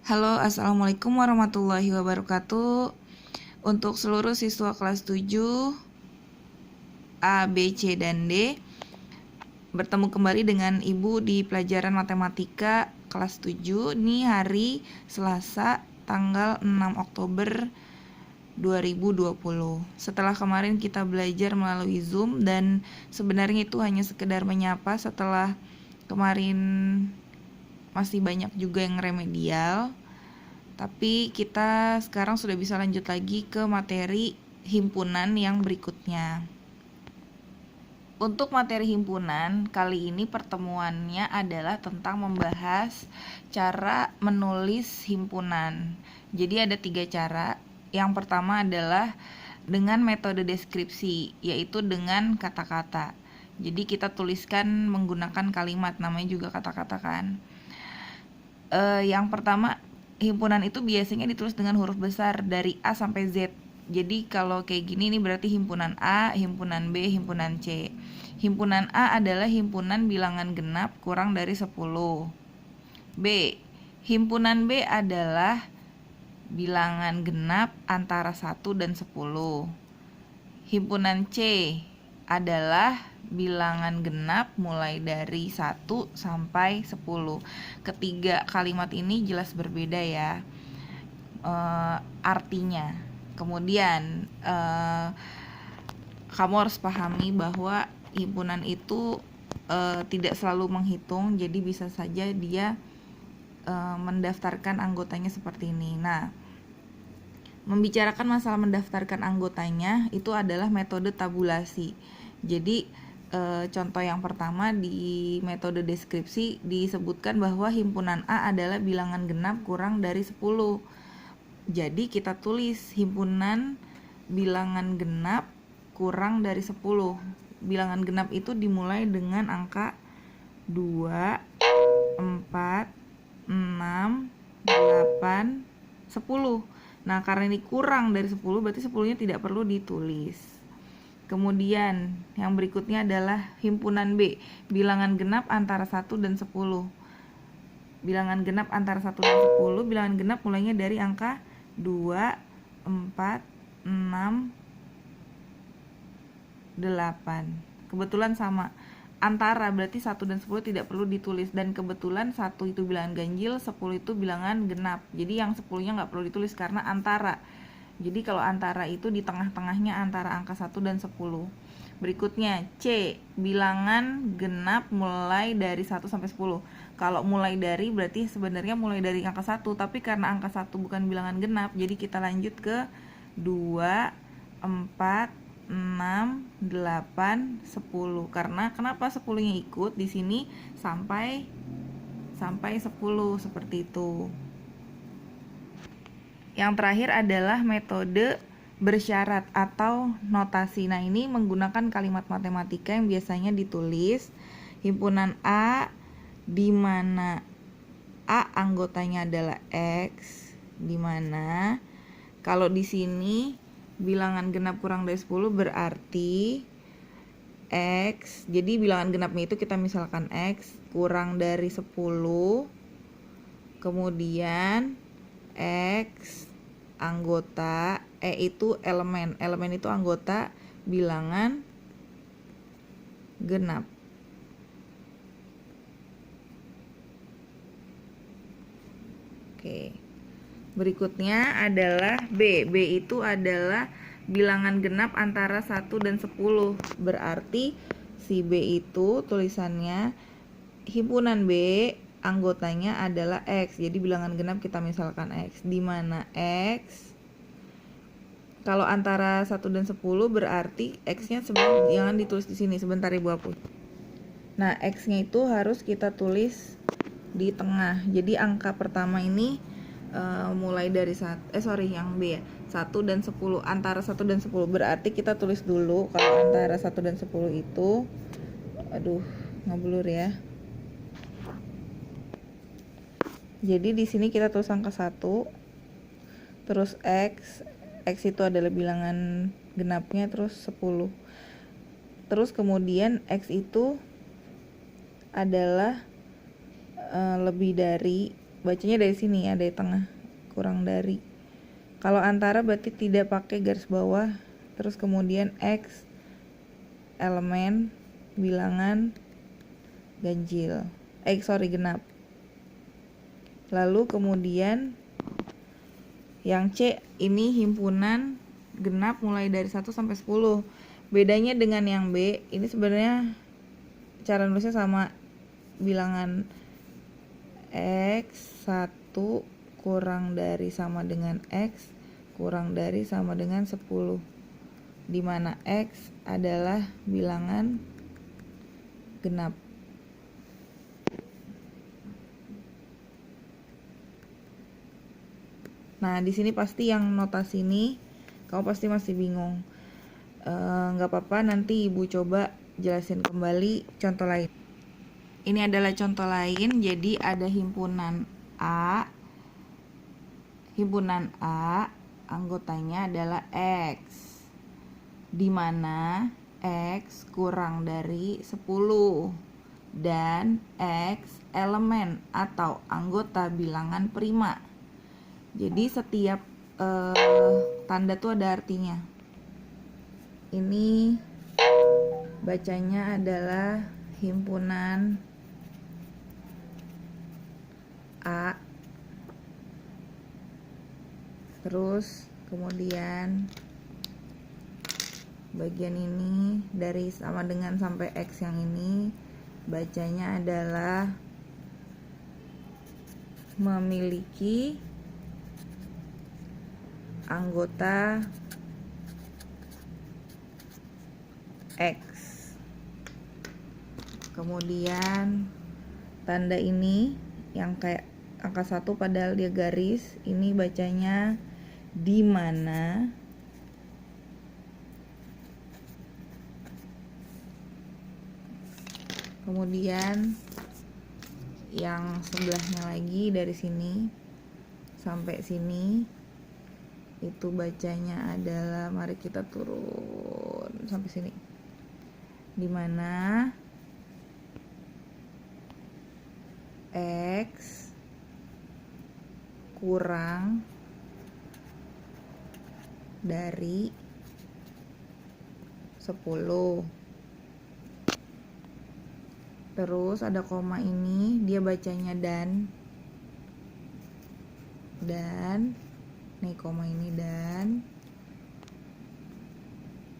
Halo, Assalamualaikum warahmatullahi wabarakatuh. Untuk seluruh siswa kelas 7 A, B, C, dan D, bertemu kembali dengan Ibu di pelajaran matematika kelas 7. Ini hari Selasa tanggal 6 Oktober 2020. Setelah kemarin kita belajar melalui Zoom, dan sebenarnya itu hanya sekedar menyapa setelah kemarin masih banyak juga yang remedial. Tapi kita sekarang sudah bisa lanjut lagi ke materi himpunan yang berikutnya. Untuk materi himpunan, kali ini pertemuannya adalah tentang membahas cara menulis himpunan. Jadi ada 3 cara. Yang pertama adalah dengan metode deskripsi, yaitu dengan kata-kata. Jadi kita tuliskan menggunakan kalimat, namanya juga kata-kata kan. Yang pertama, himpunan itu biasanya ditulis dengan huruf besar dari A sampai Z. Jadi kalau kayak gini ini berarti himpunan A, himpunan B, himpunan C. Himpunan A adalah himpunan bilangan genap kurang dari 10. B. Himpunan B adalah bilangan genap antara 1 dan 10. Himpunan C adalah bilangan genap mulai dari 1 sampai 10. Ketiga kalimat ini jelas berbeda ya artinya. Kemudian kamu harus pahami bahwa himpunan itu tidak selalu menghitung, jadi bisa saja dia mendaftarkan anggotanya seperti ini. Nah, membicarakan masalah mendaftarkan anggotanya itu adalah metode tabulasi. Jadi contoh yang pertama di metode deskripsi disebutkan bahwa himpunan A adalah bilangan genap kurang dari 10. Jadi kita tulis himpunan bilangan genap kurang dari 10. Bilangan genap itu dimulai dengan angka 2, 4, 6, 8, 10. Nah, karena ini kurang dari 10, berarti 10-nya tidak perlu ditulis. Kemudian yang berikutnya adalah himpunan B, bilangan genap antara 1 dan 10. Bilangan genap antara 1 dan 10, bilangan genap mulainya dari angka 2, 4, 6, 8. Kebetulan sama. Antara berarti 1 dan 10 tidak perlu ditulis, dan kebetulan 1 itu bilangan ganjil, 10 itu bilangan genap. Jadi yang 10-nya nggak perlu ditulis karena antara. Jadi kalau antara itu di tengah-tengahnya antara angka 1 dan 10. Berikutnya C, bilangan genap mulai dari 1 sampai 10. Kalau mulai dari berarti sebenarnya mulai dari angka 1, tapi karena angka 1 bukan bilangan genap, jadi kita lanjut ke 2, 4, 6, 8, 10. Karena kenapa 10-nya ikut di sini sampai 10 seperti itu. Yang terakhir adalah metode bersyarat atau notasi. Nah, ini menggunakan kalimat matematika yang biasanya ditulis himpunan A di mana A anggotanya adalah X, di mana kalau di sini bilangan genap kurang dari 10 berarti X. Jadi bilangan genapnya itu kita misalkan X kurang dari 10. Kemudian X anggota, itu elemen itu anggota bilangan genap. Oke. Berikutnya adalah B. B itu adalah bilangan genap antara 1 dan 10. Berarti si B itu tulisannya himpunan B anggotanya adalah X. Jadi bilangan genap kita misalkan X, di mana X kalau antara 1 dan 10 berarti X-nya jangan ditulis di sini, sebentar Ibu hapus. Nah, X-nya itu harus kita tulis di tengah. Jadi angka pertama ini mulai dari yang B ya, 1 dan 10, antara 1 dan 10 berarti kita tulis dulu kalau antara 1 dan 10 itu ngeblur ya. Jadi di sini kita tulis angka 1, terus X itu adalah bilangan genapnya, terus 10. Terus kemudian X itu adalah lebih dari bacanya dari sini ya, dari tengah, kurang dari. Kalau antara berarti tidak pakai garis bawah. Terus kemudian X elemen bilangan ganjil. Genap. Lalu kemudian yang C ini himpunan genap mulai dari 1 sampai 10. Bedanya dengan yang B, ini sebenarnya cara nulisnya sama, bilangan X 1 kurang dari sama dengan X kurang dari sama dengan 10, di mana X adalah bilangan genap. Nah, di sini pasti yang notasi ini kamu pasti masih bingung. Nggak apa-apa, nanti ibu coba jelasin kembali contoh lain. Ini adalah contoh lain. Jadi ada himpunan A. Himpunan A anggotanya adalah X, di mana X kurang dari 10 dan X elemen atau anggota bilangan prima. Jadi setiap tanda tuh ada artinya. Ini bacanya adalah himpunan A. Terus kemudian bagian ini dari sama dengan sampai X yang ini bacanya adalah memiliki anggota X. Kemudian tanda ini yang kayak angka 1 padahal dia garis, ini bacanya di mana kemudian yang sebelahnya lagi dari sini sampai sini itu bacanya adalah, mari kita turun sampai sini, di mana X kurang dari 10. Terus ada koma ini, dia bacanya dan nih koma ini dan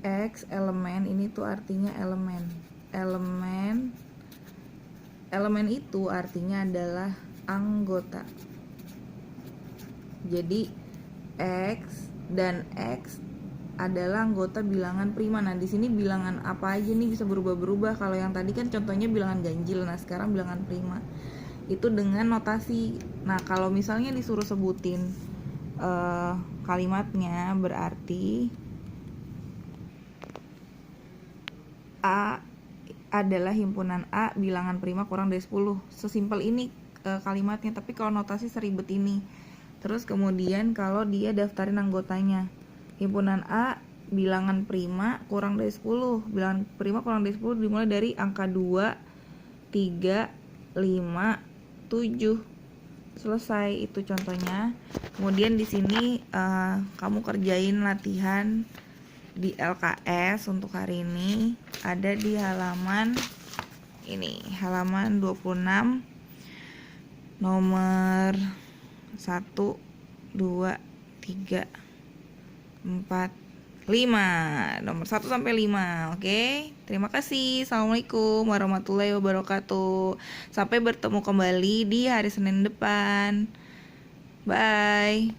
X elemen ini tuh artinya elemen itu artinya adalah anggota. Jadi X dan X adalah anggota bilangan prima. Nah, di sini bilangan apa aja nih bisa berubah-berubah. Kalau yang tadi kan contohnya bilangan ganjil, nah sekarang bilangan prima. Itu dengan notasi. Nah, kalau misalnya disuruh sebutin kalimatnya, berarti A adalah himpunan A bilangan prima kurang dari 10. Sesimpel ini kalimatnya, tapi kalau notasi seribet ini. Terus kemudian kalau dia daftarin anggotanya, himpunan A bilangan prima kurang dari 10. Bilangan prima kurang dari 10 dimulai dari angka 2, 3, 5, 7. Selesai, itu contohnya. Kemudian di sini kamu kerjain latihan di LKS untuk hari ini, ada di halaman ini, halaman 26, nomor 1, 2, 3, 4, 5, nomor 1 sampai 5. Oke, terima kasih. Assalamualaikum warahmatullahi wabarakatuh. Sampai bertemu kembali di hari Senin depan. Bye.